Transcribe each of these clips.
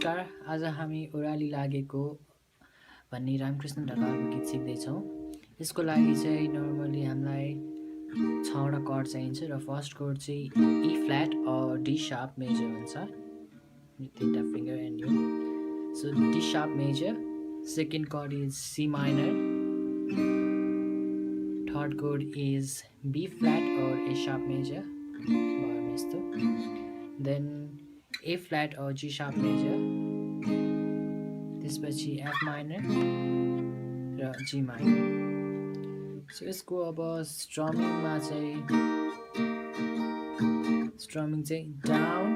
नमस्कार। आज हामी ओराली लागेको भन्ने रामकृष्ण ढकालको गीत सिक्दैछौँ। यसको लागि चाहिँ नर्मली हामीलाई 6वटा कर्ड चाहिन्छ र फर्स्ट कर्ड चाहिँ E flat D sharp major हुन्छ। यो 3टा फिङ्गर एन्ड यो so D sharp major, second chord is C minor, third chord is B flat A sharp major भयो यस्तो, then A flat G sharp major, त्यसपछि F minor र G minor. So यसको अब स्ट्रमिङमा चाहिँ down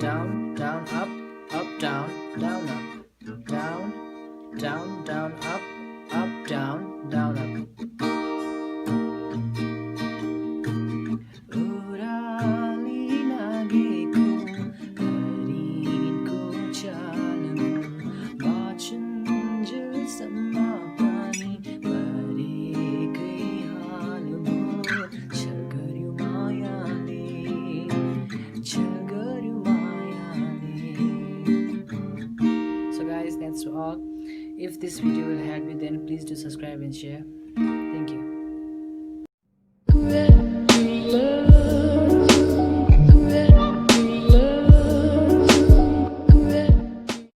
down down up up down down up down down down up down down up. ओराली लागेको हरिणको चालमा बाँचुन्जेलसम्म पानी परेकै हालमा छल गर्यो मायाले, छल गर्यो मायाले। So guys, that's all. If this video will help you, then please do subscribe and share.